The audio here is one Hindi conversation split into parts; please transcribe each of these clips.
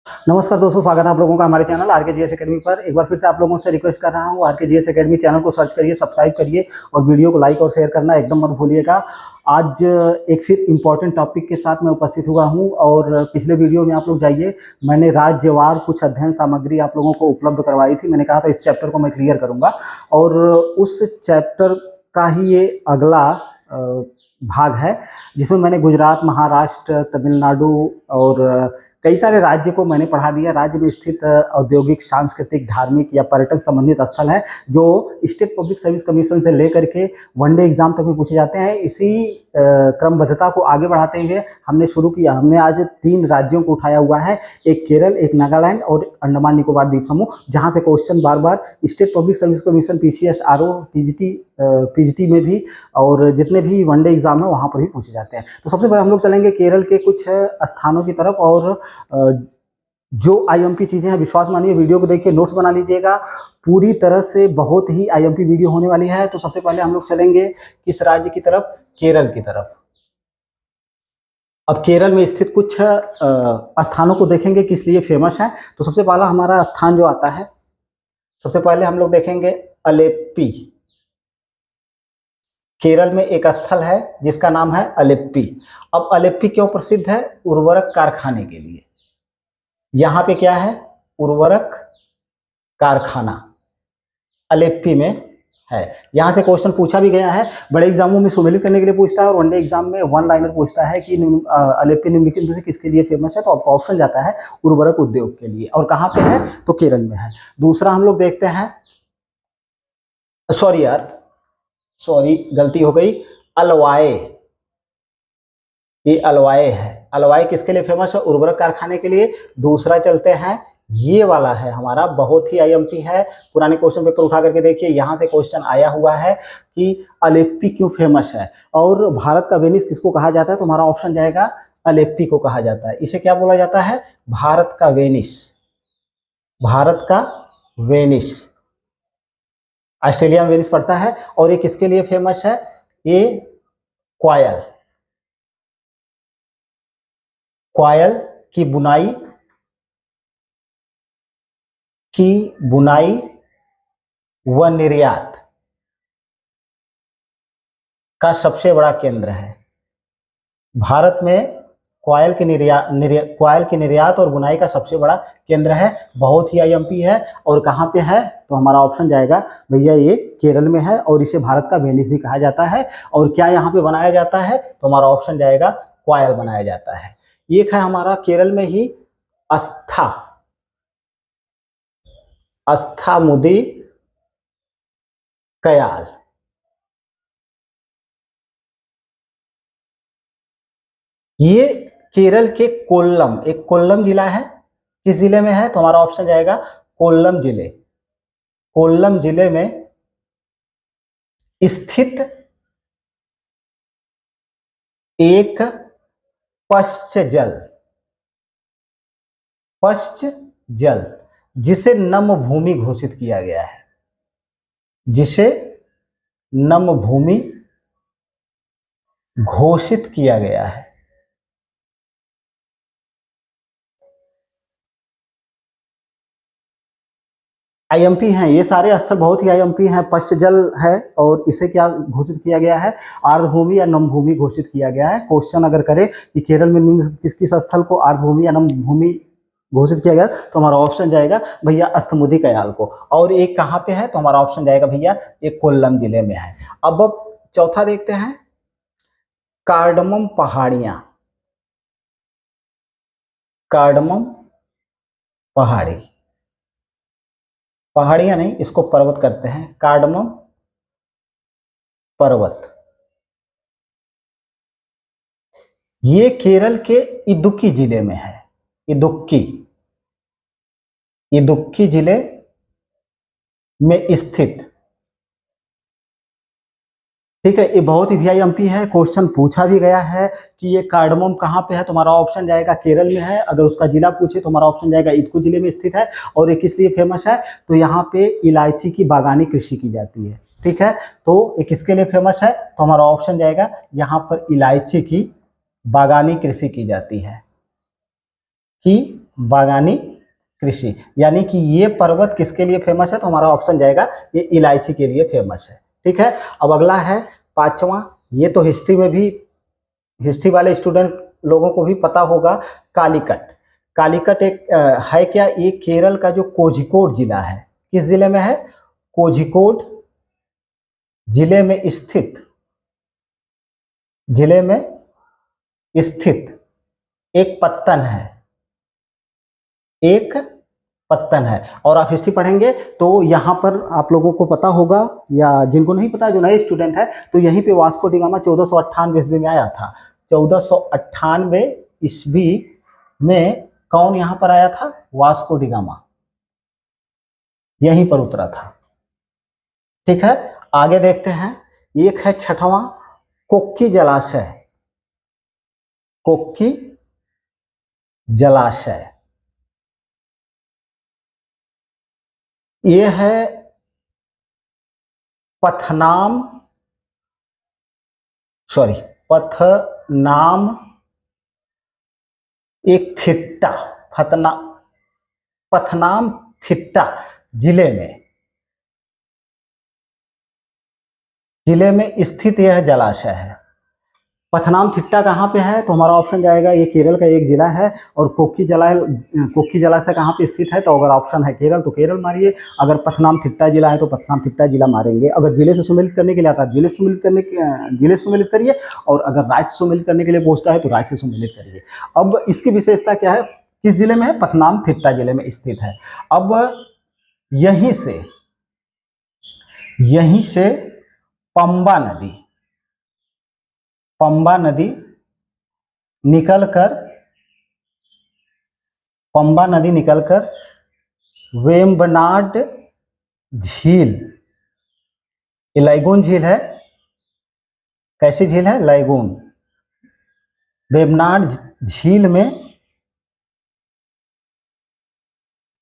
नमस्कार दोस्तों, स्वागत है आप लोगों का हमारे चैनल आरके जीएस एकेडमी पर। एक बार फिर से आप लोगों से रिक्वेस्ट कर रहा हूं, आरके जीएस एकेडमी चैनल को सर्च करिए, सब्सक्राइब करिए और वीडियो को लाइक और शेयर करना एकदम मत भूलिएगा। आज एक फिर इम्पॉर्टेंट टॉपिक के साथ मैं उपस्थित हुआ हूं और पिछले वीडियो में आप लोग जाइए, मैंने राज्यवार कुछ अध्ययन सामग्री आप लोगों को उपलब्ध करवाई थी। मैंने कहा था इस चैप्टर को मैं क्लियर करूँगा और उस चैप्टर का ही ये अगला भाग है, जिसमें मैंने गुजरात, महाराष्ट्र, तमिलनाडु और कई सारे राज्य को मैंने पढ़ा दिया। राज्य में स्थित औद्योगिक, सांस्कृतिक, धार्मिक या पर्यटन संबंधित स्थल है जो स्टेट पब्लिक सर्विस कमीशन से लेकर के वनडे एग्जाम तक में पूछे जाते हैं। इसी क्रमबद्धता को आगे बढ़ाते हुए हमने शुरू किया। हमने आज 3 राज्यों को उठाया हुआ है, एक केरल, एक नागालैंड और अंडमान निकोबार द्वीप समूह, जहां से क्वेश्चन बार बार state public service commission, PCS, RO, TGT, PGT में भी और जितने भी वनडे एग्जाम है वहां पर भी पूछे जाते हैं। तो सबसे पहले हम लोग चलेंगे केरल के कुछ स्थानों की तरफ और जो आईएमपी चीजें हैं, विश्वास मानिए, वीडियो को देखिए, नोट्स बना लीजिएगा। पूरी तरह से बहुत ही आईएमपी वीडियो होने वाली है। तो सबसे पहले हम लोग चलेंगे किस राज्य की तरफ? केरल की तरफ। अब केरल में स्थित कुछ स्थानों को देखेंगे किस लिए फेमस है। तो सबसे पहला हमारा स्थान जो आता है, सबसे पहले हम लोग देखेंगे अलेप्पी। केरल में एक स्थल है जिसका नाम है अलेप्पी। अब अलेप्पी क्यों प्रसिद्ध है? उर्वरक कारखाने के लिए। यहां पे क्या है? उर्वरक कारखाना अलेप्पी में है। यहां से क्वेश्चन पूछा भी गया है, बड़े एग्जामों में सुमेलित करने के लिए पूछता है और वनडे एग्जाम में वन लाइनर पूछता है कि अलेप्पी निम्नलिखित में से किसके लिए फेमस है। तो आपका ऑप्शन जाता है उर्वरक उद्योग के लिए। और कहां पे है? तो केरल में है। दूसरा हम लोग देखते हैं, सॉरी गलती हो गई, अलवाए। ये अलवाए है। अलवाए किसके लिए फेमस है? उर्वरक कारखाने के लिए। दूसरा चलते हैं, ये वाला है हमारा, बहुत ही आईएमपी है। पुराने क्वेश्चन पेपर उठा करके देखिए, यहां से क्वेश्चन आया हुआ है कि अलेप्पी क्यों फेमस है और भारत का वेनिस किसको कहा जाता है। तो हमारा ऑप्शन जाएगा अलेप्पी को कहा जाता है। इसे क्या बोला जाता है? भारत का वेनिस। भारत का वेनिस। ऑस्ट्रेलिया में वेनिस पड़ता है। और ये किसके लिए फेमस है? ये क्वायल, क्वायल की बुनाई व निर्यात का सबसे बड़ा केंद्र है। भारत में क्वायल की निर्यात और बुनाई का सबसे बड़ा केंद्र है। बहुत ही आईएमपी है। और कहाँ पे है? तो हमारा ऑप्शन जाएगा भैया ये केरल में है और इसे भारत का वेनिस भी कहा जाता है। और क्या यहाँ पे बनाया जाता है? तो हमारा ऑप्शन जाएगा क्वायल बनाया जाता है। एक है हमारा केरल में ही अस्थामुदी कयाल। ये केरल के कोल्लम, एक कोल्लम जिला है। किस जिले में है? तो हमारा ऑप्शन जाएगा कोल्लम जिले। कोल्लम जिले में स्थित एक पश्च जल जिसे नम भूमि घोषित किया गया है, जिसे नम भूमि घोषित किया गया है। आईएमपी हैं ये सारे स्थल, बहुत ही आईएमपी हैं। पश्च जल है और इसे क्या घोषित किया गया है? आर्द्रभूमि या नम भूमि घोषित किया गया है। क्वेश्चन अगर करे कि केरल में किस किस स्थल को आर्द्रभूमि या नम भूमि घोषित किया गया, तो हमारा ऑप्शन जाएगा भैया अस्थमुदी कयाल को। और एक कहाँ पे है? तो हमारा ऑप्शन जाएगा भैया एक कोल्लम जिले में है। अब चौथा देखते हैं, कार्डमम पहाड़ियां। कार्डमम पहाड़ियां नहीं, इसको पर्वत करते हैं, कार्डमम पर्वत। ये केरल के इदुक्की जिले में है। इदुक्की जिले में स्थित, ठीक है। ये बहुत ही वीआईएमपी है, क्वेश्चन पूछा भी गया है कि ये कार्डमम कहाँ पे है। तो हमारा ऑप्शन जाएगा केरल में है। अगर उसका जिला पूछे तो हमारा ऑप्शन जाएगा इदुक्की जिले में स्थित है। और ये किस लिए फेमस है? तो यहाँ पे इलायची की बागानी कृषि की जाती है, ठीक है। तो ये किसके लिए फेमस है? तो हमारा ऑप्शन जाएगा यहाँ पर इलायची की बागानी कृषि की जाती है, की बागानी कृषि, यानी कि ये पर्वत किसके लिए फेमस है, तो हमारा ऑप्शन जाएगा ये इलायची के लिए फेमस है। ठीक है, अब अगला है पांचवा, ये तो हिस्ट्री में भी, हिस्ट्री वाले स्टूडेंट लोगों को भी पता होगा, कालीकट। कालीकट एक है क्या, ये केरल का जो कोझिकोड जिला है, किस जिले में है, कोझिकोड जिले में स्थित, जिले में स्थित एक पत्तन है, एक पत्तन है। और आप हिस्ट्री पढ़ेंगे तो यहाँ पर आप लोगों को पता होगा, या जिनको नहीं पता, जो नए स्टूडेंट है, तो यहीं पे वास्को डी गामा 1498 ईस्वी में आया था। 1498 ईस्वी में कौन यहाँ पर आया था, वास्को डी गामा यहीं पर उतरा था। ठीक है, आगे देखते हैं, एक है छठवां, कोक्की जलाशय, कोक्की जलाशय, ये है पथनाम, सॉरी पथनाम एक थिट्टा, पथनाम थिट्टा जिले में स्थित यह जलाशय है। पथनाम थिट्टा कहाँ पे है, तो हमारा ऑप्शन जाएगा, ये केरल का एक जिला है। और कोक्की जलाशय कहाँ पे स्थित है, तो अगर ऑप्शन है केरल तो केरल मारिए, अगर पथनाम थिट्टा जिला है तो पथनाम थिट्टा जिला मारेंगे। अगर जिले से सम्मिलित करने के लिए आता है जिले से सम्मिलित करिए, और अगर राज्य से सम्मिलित करने के लिए पूछता है तो राज्य से सम्मिलित करिए। अब इसकी विशेषता क्या है, किस जिले में है, पथनाम थिट्टा जिले में स्थित है। अब यहीं से पंबा नदी निकलकर वेम्बनाड झील, ये लाइगून झील है, कैसी झील है, लाइगून, वेम्बनाड झील में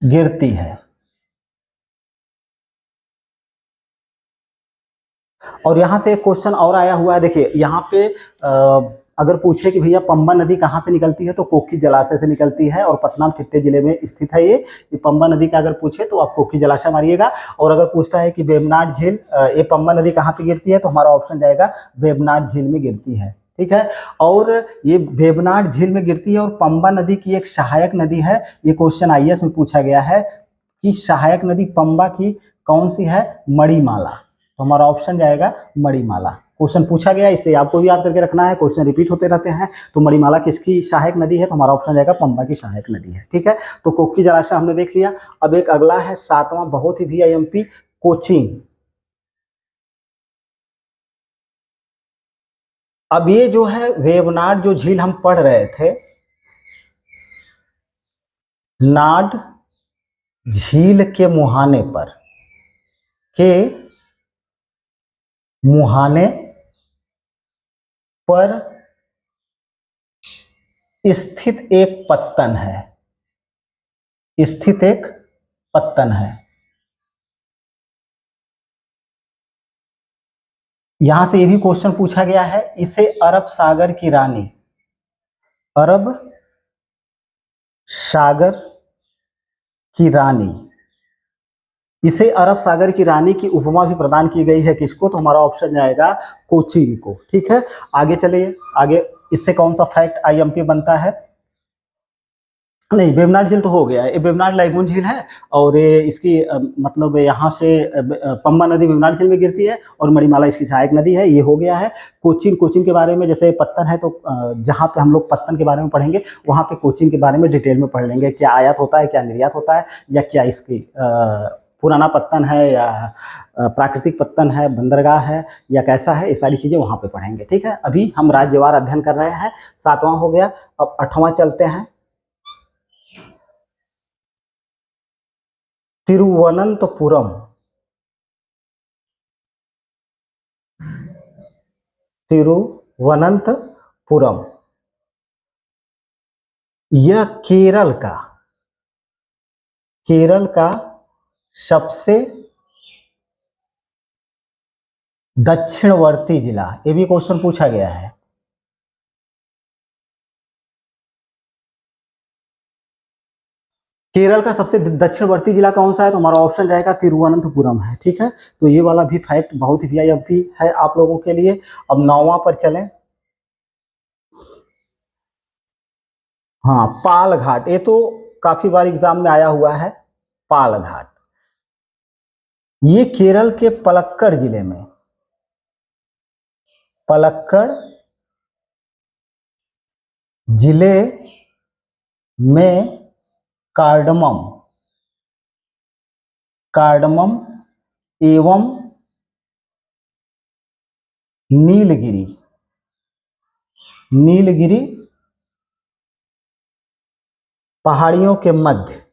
गिरती है। और यहाँ से एक क्वेश्चन और आया हुआ है, देखिए यहाँ पे अगर पूछे कि भैया पंबा नदी कहाँ से निकलती है, तो कोक्की जलाशय से निकलती है, और पथनाम थिट्टे जिले में स्थित है ये पंबा नदी का अगर पूछे तो आप कोक्की जलाशय मारिएगा। और अगर पूछता है कि वेम्बनाड झील, ये पंबा नदी कहाँ पे गिरती है, तो हमारा ऑप्शन जाएगा वेम्बनाड झील में गिरती है। ठीक है, और ये वेम्बनाड झील में गिरती है, और पंबा नदी की एक सहायक नदी है। ये क्वेश्चन आईएएस में पूछा गया है कि सहायक नदी पंबा की कौन सी है, मणिमाला, तो हमारा ऑप्शन जाएगा मणिमाला। क्वेश्चन पूछा गया इसलिए आपको भी याद करके रखना है, क्वेश्चन रिपीट होते रहते हैं। तो मणिमाला किसकी सहायक नदी है, तो हमारा ऑप्शन जाएगा पंबा की सहायक नदी है। ठीक है, तो कोक्की जलाशय हमने देख लिया। अब एक अगला है सातवां, बहुत ही VIMP, कोचीन। अब ये जो है वेवनाड जो झील हम पढ़ रहे थे, नाड झील के मुहाने पर स्थित एक पत्तन है, यहां से ये भी क्वेश्चन पूछा गया है, इसे अरब सागर की रानी, इसे अरब सागर की रानी की उपमा भी प्रदान की गई है, किसको, तो हमारा ऑप्शन जाएगा कोचीन को। ठीक है, आगे चलिए, आगे इससे कौन सा फैक्ट IMP बनता है, नहीं वेवनाड झील तो हो गया है, ये वेवनाड लाइगून झील है, और ये इसकी मतलब यहाँ से पंबा नदी वेवनाड झील में गिरती है, और मणिमाला इसकी सहायक नदी है, ये हो गया है। कोचीन के बारे में, जैसे पत्तन है तो जहाँ पे हम लोग पत्तन के बारे में पढ़ेंगे, वहाँ पे कोचीन के बारे में डिटेल में पढ़ लेंगे, क्या आयात होता है, क्या निर्यात होता है, या क्या इसकी पुराना पत्तन है, या प्राकृतिक पत्तन है, बंदरगाह है, या कैसा है, ये सारी चीज़ें वहाँ पे पढ़ेंगे। ठीक है, अभी हम राज्यवार अध्ययन कर रहे हैं, सातवां हो गया। अब आठवां चलते हैं, तिरुवनंतपुरम, यह केरल का सबसे दक्षिणवर्ती जिला, ये भी क्वेश्चन पूछा गया है। केरल का सबसे दक्षिणवर्ती जिला कौन सा है? तो हमारा ऑप्शन जाएगा तिरुवनंतपुरम है। ठीक है, तो ये वाला भी फैक्ट बहुत ही वीआईपी है आप लोगों के लिए। अब 9वां पर चलें। हाँ, पाल घाट, ये तो काफी बार एग्जाम में आया हुआ है। पाल घाट ये केरल के पलक्कड़ जिले में, पलक्कड़ जिले में कार्डमम कार्डमम एवं नीलगिरी नीलगिरी पहाड़ियों के मध्य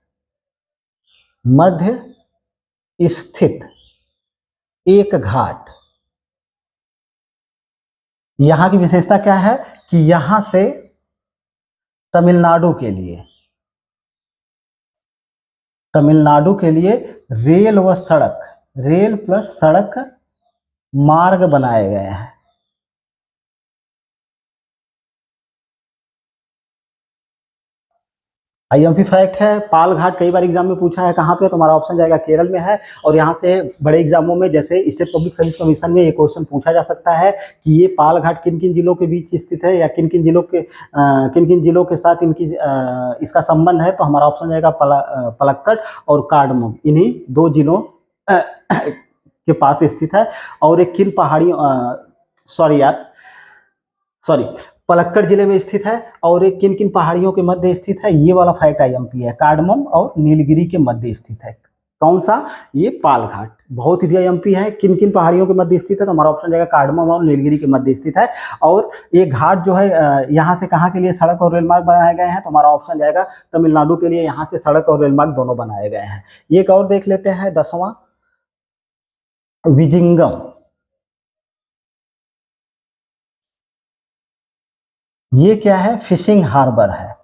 मध्य स्थित एक घाट। यहां की विशेषता क्या है कि यहां से तमिलनाडु के लिए रेल व सड़क, रेल प्लस सड़क मार्ग बनाए गए हैं। आईएमपी फैक्ट है। पाल घाट कई बार एग्जाम में पूछा है, कहाँ पे? तो हमारा ऑप्शन जाएगा केरल में है। और यहाँ से बड़े एग्जामों में जैसे स्टेट पब्लिक सर्विस कमीशन में ये क्वेश्चन पूछा जा सकता है कि ये पाल घाट किन किन जिलों के बीच स्थित है, या किन किन जिलों के साथ इनकी इसका संबंध है। तो हमारा ऑप्शन जाएगा पलक्कड़ और कार्डमम, इन्हीं 2 जिलों के पास स्थित है। और एक किन पहाड़ियों सॉरी पलक्कड़ जिले में स्थित है, और एक किन किन पहाड़ियों के मध्य स्थित है। ये वाला फैक्ट आईएमपी है, कार्डमम और नीलगिरी के मध्य स्थित है। कौन सा? ये पाल घाट। बहुत ही आईएमपी है। किन किन पहाड़ियों के मध्य स्थित है? तो हमारा ऑप्शन जाएगा कार्डमम और नीलगिरी के मध्य स्थित है। और ये घाट जो है यहाँ से कहाँ के लिए सड़क और रेलमार्ग बनाए गए हैं? तो हमारा ऑप्शन जाएगा तमिलनाडु के लिए, यहाँ से सड़क और रेलमार्ग दोनों बनाए गए हैं। ये एक और देख लेते हैं, 10वां, विजिंगम। ये क्या है? फिशिंग हार्बर है।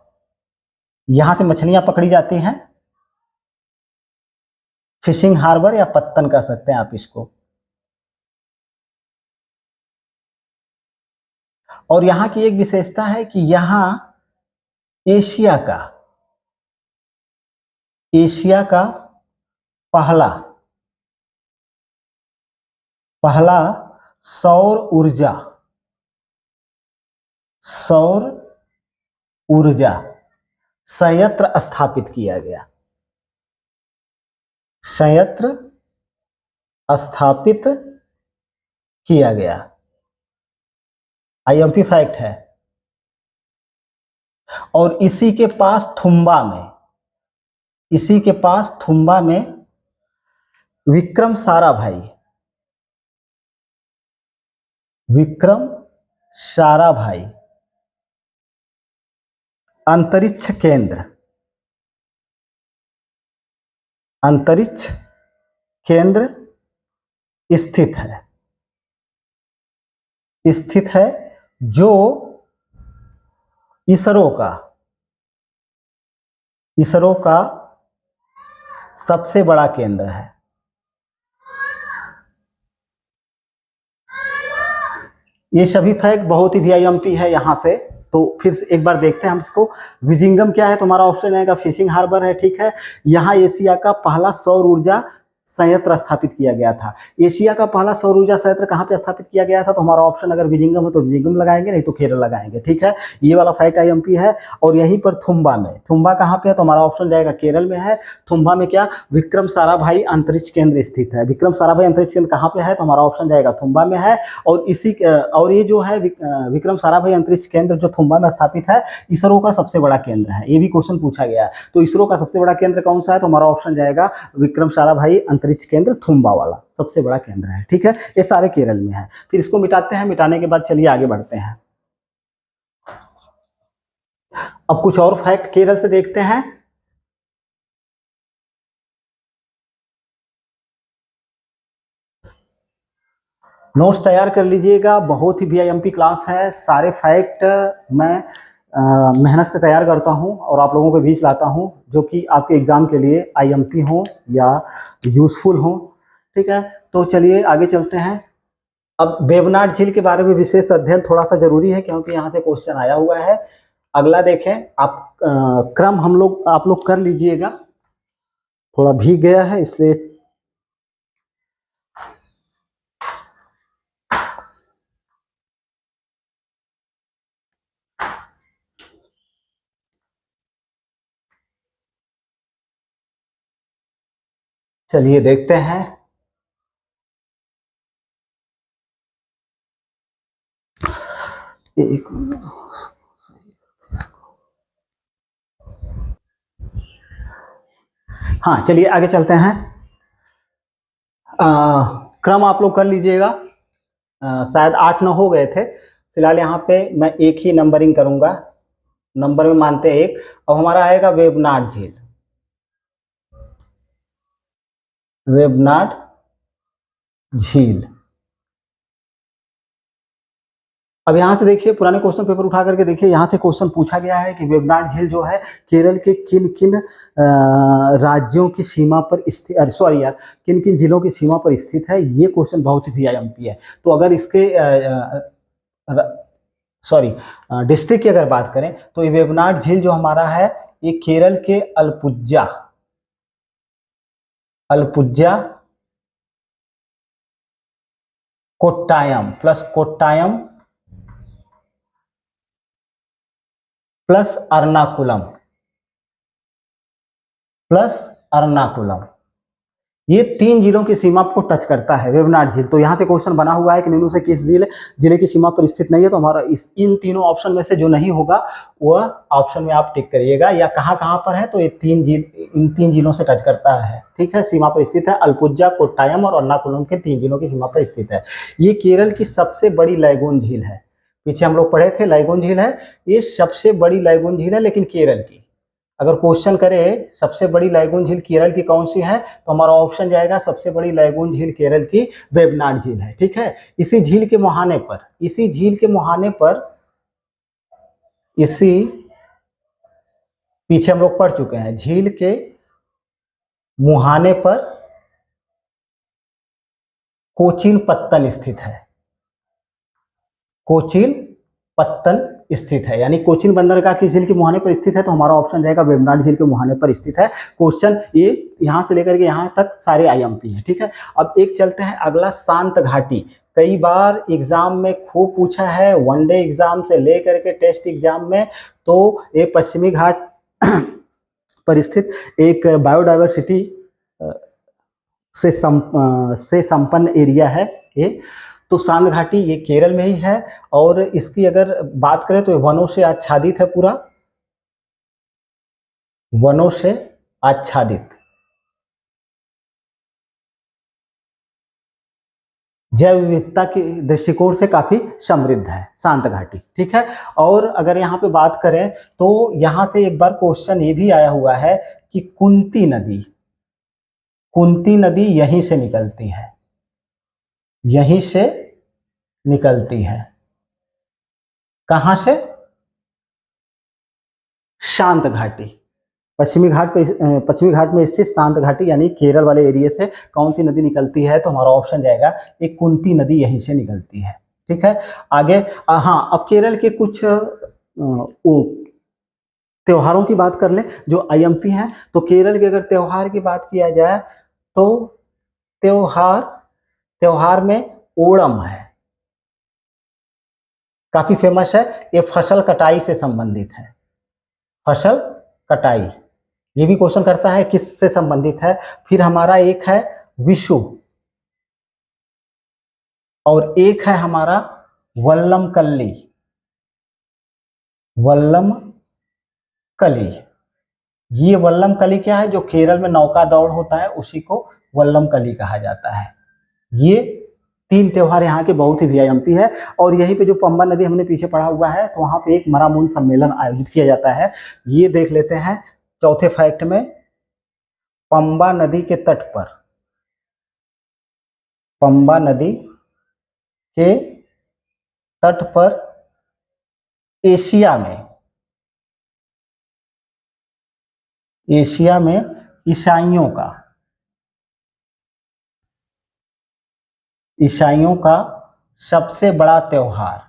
यहां से मछलियां पकड़ी जाती हैं। फिशिंग हार्बर या पत्तन कह सकते हैं आप इसको। और यहां की एक विशेषता है कि यहां एशिया का पहला पहला सौर ऊर्जा संयंत्र स्थापित किया गया। संयंत्र स्थापित किया गया, आईएमपी फैक्ट है। और इसी के पास थुम्बा में विक्रम साराभाई अंतरिक्ष केंद्र स्थित है, जो इसरो का सबसे बड़ा केंद्र है। ये सभी फैक्ट बहुत ही वीआईएमपी है यहाँ से। तो फिर से एक बार देखते हैं हम इसको। विजिंगम क्या है? तो हमारा ऑप्शन आएगा फिशिंग हार्बर है। ठीक है, यहाँ एशिया का पहला सौर ऊर्जा संयंत्र स्थापित किया गया था। एशिया का पहला सौर ऊर्जा संयंत्र कहाँ पे स्थापित किया गया था? तो हमारा ऑप्शन अगर विजिंगम हो तो विजिंगम लगाएंगे, नहीं तो केरल लगाएंगे। ठीक है, ये वाला फैक्ट आईएमपी है। और यहीं पर थुम्बा कहाँ पे है? तो हमारा ऑप्शन जाएगा केरल में है। थुम्बा में क्या? विक्रम साराभाई अंतरिक्ष केंद्र स्थित है। विक्रम साराभाई अंतरिक्ष केंद्र कहाँ पे है? तो हमारा ऑप्शन जाएगा थुम्बा में है। और ये जो है विक्रम साराभाई अंतरिक्ष केंद्र जो थुम्बा में स्थापित है, इसरो का सबसे बड़ा केंद्र है। ये भी क्वेश्चन पूछा गया है। तो इसरो का सबसे बड़ा केंद्र कौन सा है? तो हमारा ऑप्शन जाएगा विक्रम साराभाई अंतरिक्ष केंद्र थुम्बा वाला सबसे बड़ा केंद्र है। ठीक है, ये सारे केरल में है। फिर इसको मिटाते हैं, मिटाने के बाद चलिए आगे बढ़ते हैं। अब कुछ और फैक्ट केरल से देखते हैं। नोट्स तैयार कर लीजिएगा, बहुत ही वीआईएमपी क्लास है। सारे फैक्ट मैं मेहनत से तैयार करता हूं और आप लोगों के बीच लाता हूं, जो कि आपके एग्जाम के लिए आईएमपी हो या यूजफुल हो। ठीक है, तो चलिए आगे चलते हैं। अब वेवनाड झील के बारे में विशेष अध्ययन थोड़ा सा जरूरी है, क्योंकि यहाँ से क्वेश्चन आया हुआ है। अगला देखें आप, क्रम आप लोग कर लीजिएगा। थोड़ा भीग गया है इसलिए चलिए देखते हैं। एक हाँ, चलिए आगे चलते हैं। क्रम आप लोग कर लीजिएगा। शायद 8-9 हो गए थे। फिलहाल यहाँ पे मैं एक ही नंबरिंग करूंगा, नंबर में मानते हैं एक। अब हमारा आएगा वेबनाड झील। वेबनाड झील। अब यहाँ से देखिए, पुराने क्वेश्चन पेपर उठा करके देखिए, यहाँ से क्वेश्चन पूछा गया है कि वेबनाड झील जो है केरल के किन किन राज्यों की सीमा पर स्थित, सॉरी यार, किन किन जिलों की सीमा पर स्थित है। ये क्वेश्चन बहुत ही VIMP है। तो अगर इसके सॉरी डिस्ट्रिक्ट की अगर बात करें तो ये वेबनाड झील जो हमारा है, ये केरल के अलपुजा कोट्टायम प्लस अर्नाकुलम, ये 3 जिलों की सीमा को टच करता है वेबनाड झील। तो यहाँ से क्वेश्चन बना हुआ है कि निम्न से किस जिले की सीमा पर स्थित नहीं है। तो हमारा इन तीनों ऑप्शन में से जो नहीं होगा वह ऑप्शन में आप टिक करिएगा। या कहाँ कहाँ पर है, तो ये इन 3 जिलों से टच करता है। ठीक है, सीमा पर स्थित है। अलपुजा, कोट्टायम और अर्नाकुलम के 3 जिलों की सीमा पर स्थित है। ये केरल की सबसे बड़ी लैगून झील है। पीछे हम लोग पढ़े थे लैगून झील है, ये सबसे बड़ी लैगून झील है, लेकिन केरल की। अगर क्वेश्चन करे सबसे बड़ी लैगून झील केरल की कौन सी है, तो हमारा ऑप्शन जाएगा सबसे बड़ी लैगून झील केरल की वेबनाड झील है। ठीक है, इसी झील के मुहाने पर इसी पीछे हम लोग पढ़ चुके हैं, झील के मुहाने पर कोचीन पत्तन स्थित है। कोचीन पत्तन स्थित है, यानी कोचीन बंदरगाह किस झील के मुहाने पर स्थित है, तो हमारा ऑप्शन जाएगा वेबनाड झील के मुहाने पर स्थित है। क्वेश्चन ये यहां से लेकर के यहां तक सारे IMP हैं। ठीक है, अब एक चलते हैं अगला, शांत घाटी। कई बार एग्जाम में खूब पूछा है, वनडे एग्जाम से लेकर के टेस्ट एग्जाम में। तो ये पश्चिमी घाट पर स्थित एक बायोडाइवर्सिटी से संपन्न एरिया है ये। तो शांत घाटी ये केरल में ही है, और इसकी अगर बात करें तो वनों से आच्छादित है, पूरा वनों से आच्छादित, जैव विविधता के दृष्टिकोण से काफी समृद्ध है शांत घाटी। ठीक है, और अगर यहाँ पे बात करें तो यहाँ से एक बार क्वेश्चन ये भी आया हुआ है कि कुंती नदी यहीं से निकलती है, यहीं से निकलती है। कहां से? शांत घाटी, पश्चिमी घाट में स्थित शांत घाटी, यानी केरल वाले एरिया से कौन सी नदी निकलती है, तो हमारा ऑप्शन जाएगा एक कुंती नदी यहीं से निकलती है। ठीक है, आगे हाँ, अब केरल के कुछ त्योहारों की बात कर लें जो IMP हैं। तो केरल के अगर त्योहार की बात किया जाए तो त्योहार में ओणम है, काफी फेमस है। ये फसल कटाई से संबंधित है, फसल कटाई। ये भी क्वेश्चन करता है किस से संबंधित है। फिर हमारा एक है विशु, और एक है हमारा वल्लम कली। ये वल्लम कली क्या है, जो केरल में नौका दौड़ होता है उसी को वल्लम कली कहा जाता है। ये 3 त्योहार यहाँ के बहुत ही VIMP है। और यहीं पे जो पंबा नदी हमने पीछे पढ़ा हुआ है, तो वहां पे एक मरामून सम्मेलन आयोजित किया जाता है। ये देख लेते हैं चौथे फैक्ट में, पंबा नदी के तट पर, पंबा नदी के तट पर एशिया में ईसाइयों का सबसे बड़ा त्योहार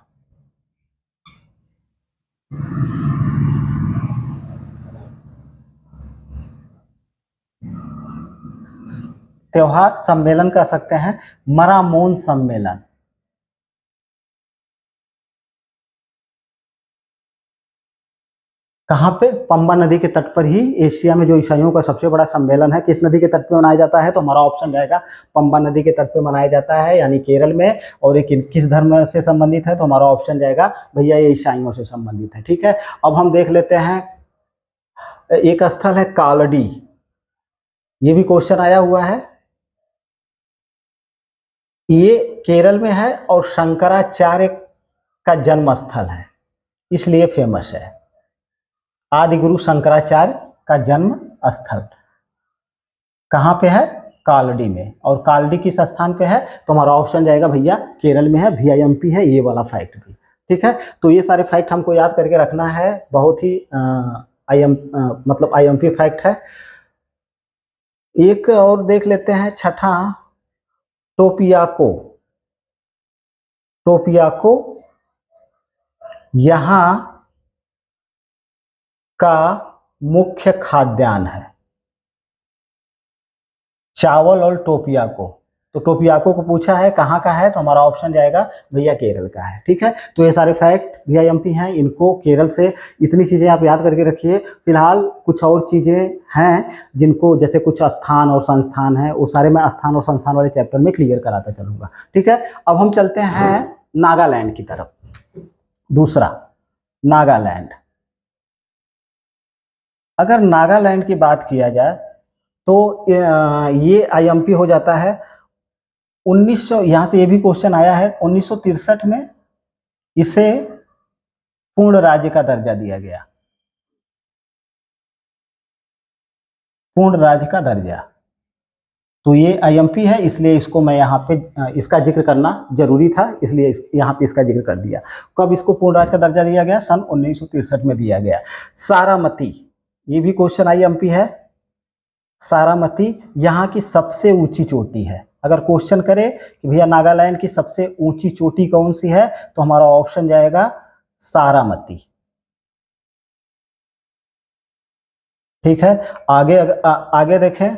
त्योहार सम्मेलन कह सकते हैं, मरामोन सम्मेलन। कहाँ पे? पंबा नदी के तट पर ही एशिया में जो ईसाइयों का सबसे बड़ा सम्मेलन है, किस नदी के तट पे मनाया जाता है? तो हमारा ऑप्शन रहेगा पंबा नदी के तट पे मनाया जाता है, यानी केरल में। और ये किस धर्म से संबंधित है? तो हमारा ऑप्शन जाएगा भैया ये ईसाइयों से संबंधित है। ठीक है, अब हम देख लेते हैं, एक स्थल है कालडी, ये भी क्वेश्चन आया हुआ है। ये केरल में है और शंकराचार्य का जन्म स्थल है, इसलिए फेमस है। आदि गुरु शंकराचार्य का जन्म स्थल कहाँ पे है? कालडी में। और कालडी किस स्थान पे है? तो हमारा ऑप्शन जाएगा भैया केरल में है, VIMP है ये वाला फैक्ट भी। ठीक है, तो ये सारे फैक्ट हमको याद करके रखना है, बहुत ही मतलब IMP फैक्ट है। एक और देख लेते हैं, छठा, टोपियाको। टोपियाको यहाँ का मुख्य खाद्यान्न है, चावल और टोपियाको। तो टोपियाको को पूछा है कहाँ का है, तो हमारा ऑप्शन जाएगा भैया केरल का है। ठीक है, तो ये सारे फैक्ट VIMP हैं, इनको केरल से इतनी चीज़ें आप याद करके रखिए। फिलहाल कुछ और चीज़ें हैं जिनको, जैसे कुछ स्थान और संस्थान है, वो सारे मैं स्थान और संस्थान वाले चैप्टर में क्लियर कराता चलूँगा। ठीक है, अब हम चलते हैं नागालैंड की तरफ। दूसरा, नागालैंड। अगर नागालैंड की बात किया जाए तो ये IMP हो जाता है 1900, यहाँ से ये भी क्वेश्चन आया है, 1963 में इसे पूर्ण राज्य का दर्जा दिया गया, पूर्ण राज्य का दर्जा। तो ये IMP है, इसलिए इसको मैं यहाँ पे इसका जिक्र करना जरूरी था, इसलिए यहाँ पे इसका जिक्र कर दिया। कब इसको पूर्ण राज्य का दर्जा दिया गया? सन 1963 में दिया गया। सारामती, ये भी क्वेश्चन IMP है। सारामती यहाँ की सबसे ऊंची चोटी है। अगर क्वेश्चन करे कि भैया नागालैंड की सबसे ऊंची चोटी कौन सी है, तो हमारा ऑप्शन जाएगा सारामती। ठीक है, आगे देखें।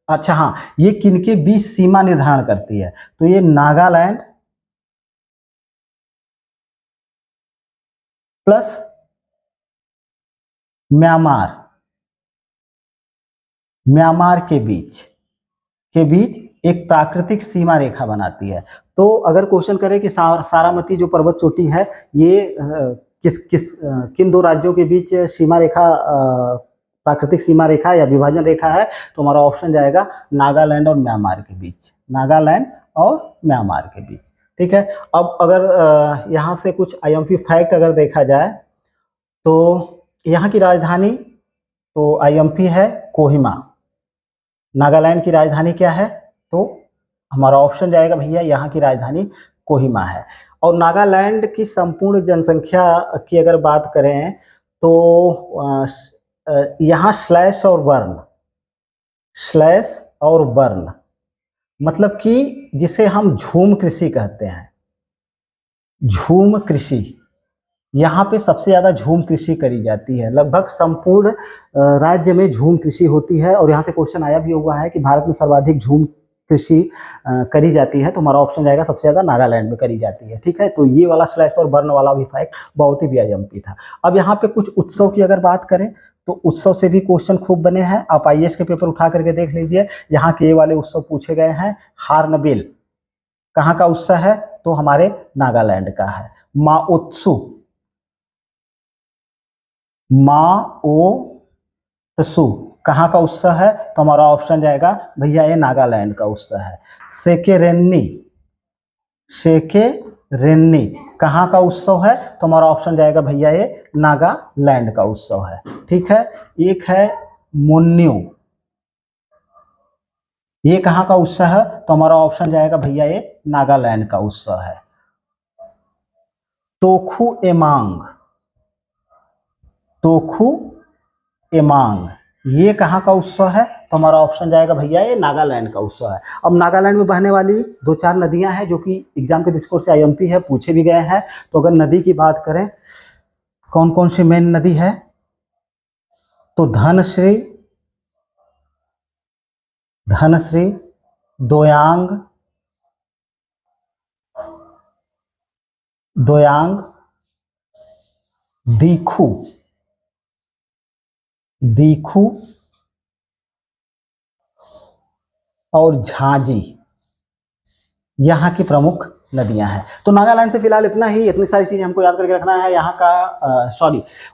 अच्छा हाँ, ये किनके बीच सीमा निर्धारण करती है? तो ये नागालैंड प्लस म्यांमार, म्यांमार के बीच एक प्राकृतिक सीमा रेखा बनाती है। तो अगर क्वेश्चन करे कि सारामती जो पर्वत चोटी है, ये किन दो राज्यों के बीच सीमा रेखा, प्राकृतिक सीमा रेखा या विभाजन रेखा है, तो हमारा ऑप्शन जाएगा नागालैंड और म्यांमार के बीच, नागालैंड और म्यांमार के बीच। ठीक है, अब अगर यहाँ से कुछ IMP फैक्ट अगर देखा जाए तो यहाँ की राजधानी तो IMP है कोहिमा। नागालैंड की राजधानी क्या है? तो हमारा ऑप्शन जाएगा भैया यहाँ की राजधानी कोहिमा है। और नागालैंड की संपूर्ण जनसंख्या की अगर बात करें तो यहाँ स्लैश और बर्न मतलब कि जिसे हम झूम कृषि कहते हैं, झूम कृषि, यहाँ पे सबसे ज़्यादा झूम कृषि करी जाती है। लगभग संपूर्ण राज्य में झूम कृषि होती है। और यहाँ से क्वेश्चन आया भी हुआ है कि भारत में सर्वाधिक झूम कृषि करी जाती है, तो हमारा ऑप्शन जाएगा सबसे ज़्यादा नागालैंड में करी जाती है। ठीक है, तो ये वाला स्लैश और बर्न वाला भी फैक्ट बहुत ही VIMP था। अब यहाँ पे कुछ उत्सव की अगर बात करें तो उत्सव से भी क्वेश्चन खूब बने हैं। आप IAS के पेपर उठा करके देख लीजिए, यहाँ के ये वाले उत्सव पूछे गए हैं। हार्नबिल कहाँ का उत्सव है? तो हमारे नागालैंड का है। माओत्सु, माओत्सु कहाँ का उत्सव है? तो हमारा ऑप्शन जाएगा भैया ये नागालैंड का उत्सव है। सेकेरेन्नी कहाँ का उत्सव है? तो हमारा ऑप्शन जाएगा भैया ये नागालैंड का उत्सव है। ठीक है, एक है मुन्न्यू, ये कहाँ का उत्सव है? तो हमारा ऑप्शन जाएगा भैया ये नागालैंड का उत्सव है। तोखु एमांग ये कहाँ का उत्सव है? तो हमारा ऑप्शन जाएगा भैया ये नागालैंड का उत्सव है। अब नागालैंड में बहने वाली 2-4 नदियां हैं जो कि एग्जाम के दृष्टिकोण से IMP है, पूछे भी गए हैं। तो अगर नदी की बात करें, कौन कौन सी मेन नदी है? तो धनश्री, दोयांग, दोयांग, दीखू, दीखू और झांझी यहाँ की प्रमुख नदियां हैं। तो नागालैंड से फिलहाल इतना ही, इतनी सारी चीजें हमको याद करके रखना है। यहाँ का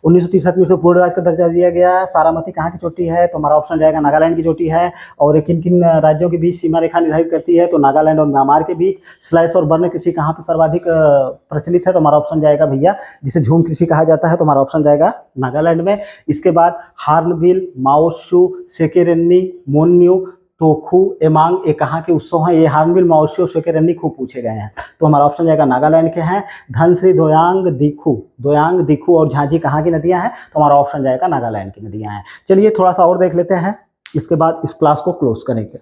1963 में इसको पूर्ण राज्य का दर्जा दिया गया है। सारामती कहाँ की चोटी है, तो हमारा ऑप्शन जाएगा नागालैंड की चोटी है। और किन किन राज्यों के बीच सीमा रेखा निर्धारित करती है, तो नागालैंड और म्यांमार के बीच। स्लैश और बर्न कृषि कहाँ पर सर्वाधिक प्रचलित है, तो हमारा ऑप्शन जाएगा भैया, जिसे झूम कृषि कहा जाता है, तो हमारा ऑप्शन जाएगा नागालैंड में। इसके बाद हार्नबिल, माओशू, सेकेरेन्नी, मोन्यू, तोखू, एमांग, ये कहाँ के उत्सव हैं, ये हार्नबिल, माओशू और सेकेरेन्नी खूब पूछे गए हैं, तो हमारा ऑप्शन जाएगा नागालैंड के हैं। धनश्री, दोयांग, दीखू, दोयांग, दीखू और झांझी कहाँ की नदियां हैं, तो हमारा ऑप्शन जाएगा नागालैंड की नदियां हैं। चलिए थोड़ा सा और देख लेते हैं, इसके बाद इस क्लास को क्लोज करेंगे।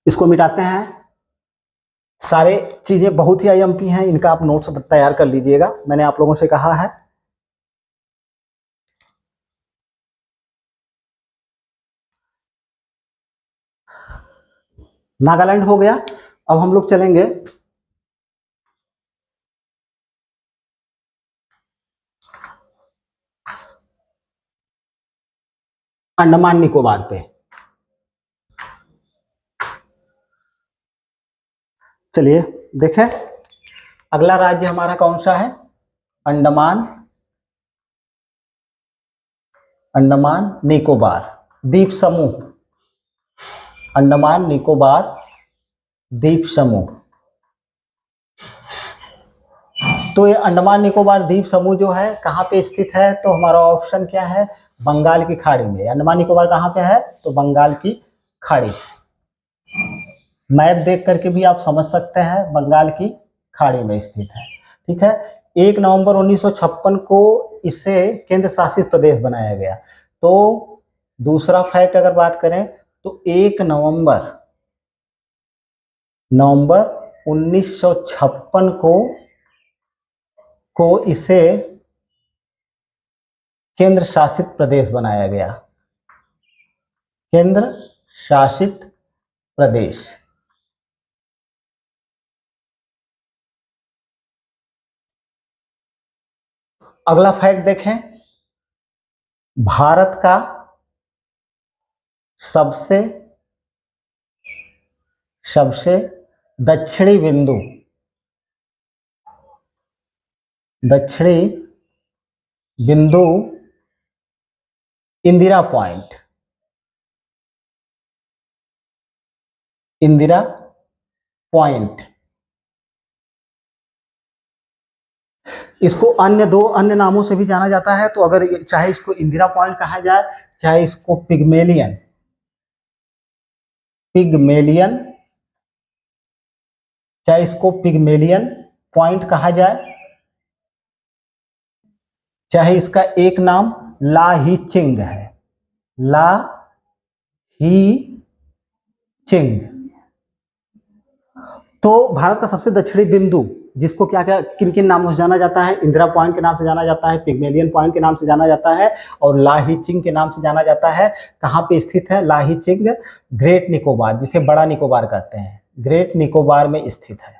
इसको मिटाते हैं। सारे चीजें बहुत ही आईएमपी हैं, इनका आप नोट्स तैयार कर लीजिएगा, मैंने आप लोगों से कहा है। नागालैंड हो गया। अब हम लोग चलेंगे अंडमान निकोबार पे। चलिए देखें, अगला राज्य हमारा कौन सा है, अंडमान, अंडमान निकोबार द्वीप समूह, अंडमान निकोबार द्वीप समूह। तो ये अंडमान निकोबार द्वीप समूह जो है कहाँ पे स्थित है, तो हमारा ऑप्शन क्या है, बंगाल की खाड़ी में। अंडमान निकोबार कहाँ पे है, तो बंगाल की खाड़ी। मैप देख करके भी आप समझ सकते हैं, बंगाल की खाड़ी में स्थित है। ठीक है, 1 नवंबर 1956 को इसे केंद्र शासित प्रदेश बनाया गया। तो दूसरा फैक्ट अगर बात करें, तो 1 नवंबर 1956 को इसे केंद्र शासित प्रदेश बनाया गया, केंद्र शासित प्रदेश। अगला फैक्ट देखें, भारत का सबसे दक्षिणी बिंदु, दक्षिणी बिंदु इंदिरा पॉइंट, इंदिरा पॉइंट। इसको दो अन्य नामों से भी जाना जाता है, तो अगर चाहे इसको इंदिरा पॉइंट कहा जाए, चाहे इसको पिग्मेलियन चाहे इसको पिग्मेलियन पॉइंट कहा जाए, चाहे इसका एक नाम ला ही चिंग है, ला ही चिंग। तो भारत का सबसे दक्षिणी बिंदु, जिसको क्या क्या किन किन नामों से जाना जाता है, इंदिरा पॉइंट के नाम से जाना जाता है, पिग्मेलियन पॉइंट के नाम से जाना जाता है, और लाही चिंग के नाम से जाना जाता है। कहाँ पे स्थित है लाही चिंग, ग्रेट निकोबार, जिसे बड़ा निकोबार कहते हैं, ग्रेट निकोबार में स्थित है,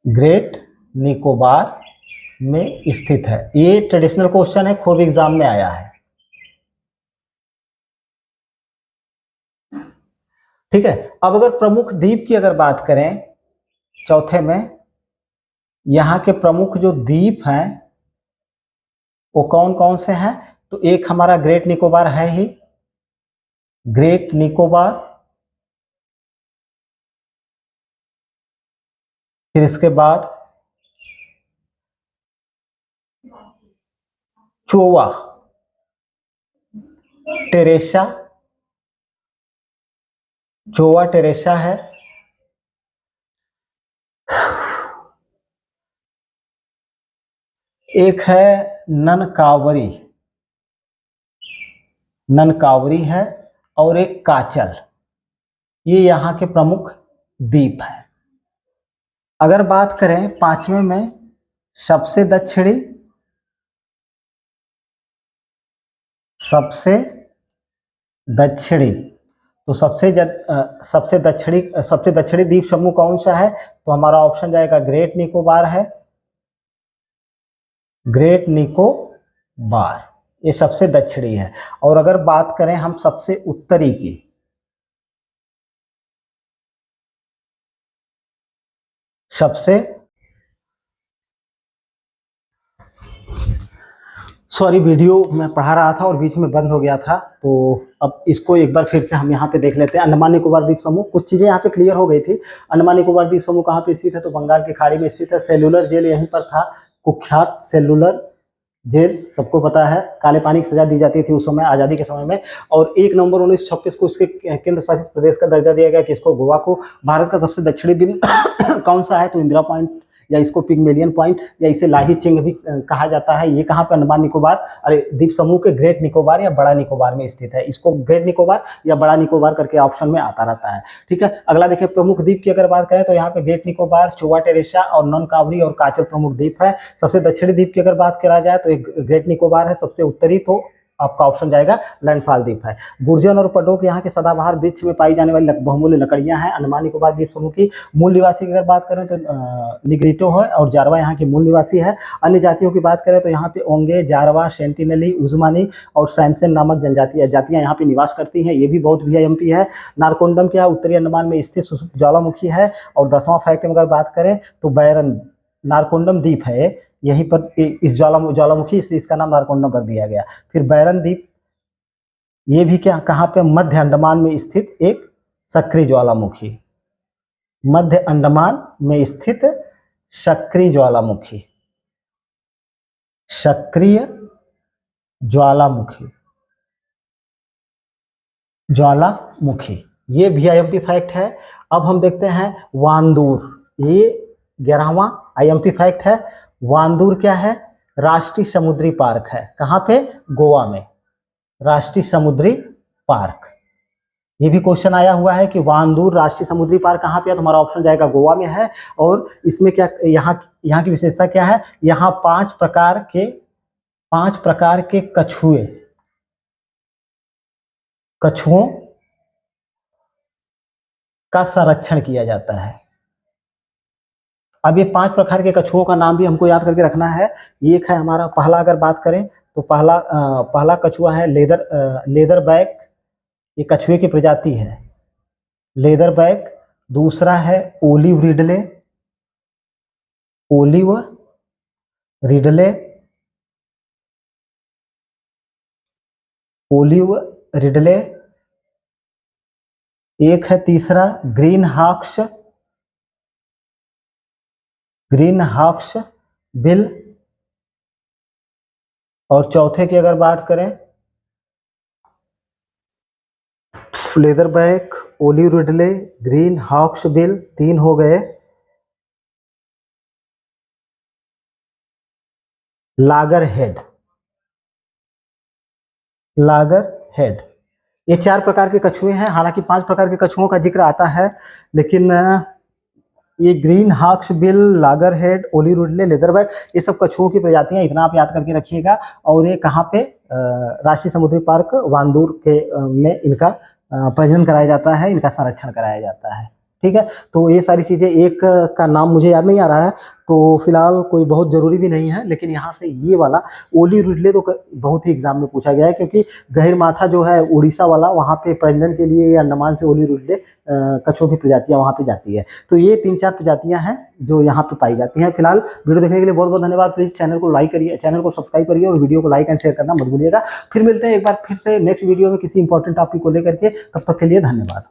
ग्रेट निकोबार में स्थित है। ये ट्रेडिशनल क्वेश्चन है, खूब एग्जाम में आया है। ठीक है, अब अगर प्रमुख द्वीप की अगर बात करें, चौथे में यहाँ के प्रमुख जो द्वीप हैं वो कौन कौन से हैं, तो एक हमारा ग्रेट निकोबार है ही, ग्रेट निकोबार, फिर इसके बाद चोवा टेरेसा, चोवा टेरेसा है, एक है ननकावरी, ननकावरी है, और एक काचल। ये यहाँ के प्रमुख द्वीप हैं। अगर बात करें पांचवें में सबसे दक्षिणी, सबसे दक्षिणी, तो सबसे दक्षिणी द्वीप समूह कौन सा है? तो हमारा ऑप्शन जाएगा ग्रेट निकोबार है, ग्रेट निकोबार, ये सबसे दक्षिणी है। और अगर बात करें हम सबसे उत्तरी की, सॉरी वीडियो मैं पढ़ा रहा था और बीच में बंद हो गया था, तो अब इसको एक बार फिर से हम यहाँ पे देख लेते हैं। अंडमान निकोबार द्वीप समूह, कुछ चीज़ें यहाँ पे क्लियर हो गई थी। अंडमान निकोबार द्वीप समूह कहाँ पे स्थित है? तो बंगाल की खाड़ी में स्थित है। सेलुलर जेल यहीं पर था, कुख्यात सेलुलर जेल, सबको पता है, काले पानी की सजा दी जाती थी उस समय, आज़ादी के समय में। और 1 नवंबर 1926 को इसके केंद्र शासित प्रदेश का दर्जा दिया गया, किसको? गोवा को। भारत का सबसे दक्षिणी बिंदु कौन सा है? तो इंदिरा पॉइंट, या इसको पिग्मेलियन पॉइंट, या इसे लाही चिंग भी कहा जाता है। ये कहाँ पे? अंडमान निकोबार द्वीप समूह के ग्रेट निकोबार या बड़ा निकोबार में स्थित है। इसको ग्रेट निकोबार या बड़ा निकोबार करके ऑप्शन में आता रहता है। ठीक है, अगला देखिए, प्रमुख द्वीप की अगर बात करें तो यहाँ पे ग्रेट निकोबार, चोवा टेरेसा और नॉन कावरी और काचल प्रमुख द्वीप है। सबसे दक्षिणी द्वीप की अगर बात करा जाए तो एक ग्रेट निकोबार है। सबसे उत्तरी तो आपका ऑप्शन जाएगा लैंडफॉल द्वीप है। गुर्जर और पडोक यहाँ के सदाबहार वृक्ष में पाई जाने वाली बहुमूल्य लकड़ियां हैं। अंडमान निकोबार द्वीप समूह की मूल निवासी की अगर बात करें तो निग्रिटो है और जारवा यहाँ के मूल निवासी है। अन्य जातियों की बात करें तो यहाँ पे ओंगे, जारवा, सेंटिनली, उजमानी और सैमसन नामक जातियां यहाँ पे निवास करती हैं। ये भी बहुत वीआईएमपी है। नारकोंडम क्या उत्तरी अंडमान में स्थित ज्वालामुखी है। और 10वां फैक्ट में अगर बात करें तो बैरन नारकोंडम द्वीप है, यहीं पर इस ज्वालामुखी, इसलिए इसका नाम नारकोंडम रख दिया गया। फिर बैरन द्वीप, ये भी क्या, कहाँ पे? मध्य अंडमान में स्थित एक सक्रिय ज्वालामुखी, मध्य अंडमान में स्थित सक्रिय ज्वालामुखी, सक्रिय ज्वालामुखी, ज्वालामुखी, ये वीआईएमपी फैक्ट है। अब हम देखते हैं वांदूर, ये 11वां आईएमपी फैक्ट है। वांदूर क्या है? राष्ट्रीय समुद्री पार्क है। कहाँ पे? गोवा में, राष्ट्रीय समुद्री पार्क। ये भी क्वेश्चन आया हुआ है कि वांदूर राष्ट्रीय समुद्री पार्क कहाँ पे है? तो हमारा ऑप्शन जाएगा गोवा में है। और इसमें क्या, यहाँ की विशेषता क्या है? यहाँ 5 प्रकार के कछुओं का संरक्षण किया जाता है। अब ये 5 प्रकार के कछुओं का नाम भी हमको याद करके रखना है। एक है हमारा, पहला अगर बात करें तो पहला कछुआ है लेदर बैक, ये कछुए की प्रजाति है लेदर बैक। दूसरा है ओलिव रिडले, ओलिव रिडले। एक है तीसरा ग्रीन हॉक्स बिल। और चौथे की अगर बात करें leatherback, olive ridley, green hawksbill, 3 हो गए। लागर हेड, ये 4 प्रकार के कछुए हैं। हालांकि 5 प्रकार के कछुओं का जिक्र आता है, लेकिन ये ग्रीन हॉक्स बिल, लागर हेड, ओलिव रिडले, लेदरबैक, ये सब कछुओं की प्रजातियां, इतना आप याद करके रखिएगा। और ये कहाँ पे? राष्ट्रीय समुद्री पार्क वांदूर के में इनका प्रजनन कराया जाता है, इनका संरक्षण कराया जाता है। ठीक है, तो ये सारी चीज़ें, एक का नाम मुझे याद नहीं आ रहा है तो फिलहाल कोई बहुत ज़रूरी भी नहीं है, लेकिन यहाँ से ये वाला ओलिव रिडले तो बहुत ही एग्जाम में पूछा गया है, क्योंकि गहिरमाथा जो है उड़ीसा वाला, वहाँ पे प्रजनन के लिए अंडमान से ओलिव रिडले कछुओं की प्रजातियाँ वहाँ पे जाती है। तो ये 3-4 प्रजातियाँ हैं जो यहाँ पे पाई जाती हैं। फिलहाल वीडियो देखने के लिए बहुत बहुत धन्यवाद। प्लीज़ चैनल को लाइक करिए, चैनल को सब्सक्राइब करिए और वीडियो को लाइक एंड शेयर करना मत भूलिएगा। फिर मिलते हैं एक बार फिर से नेक्स्ट वीडियो में किसी इंपॉर्टेंट टॉपिक को लेकर के, तब तक के लिए धन्यवाद।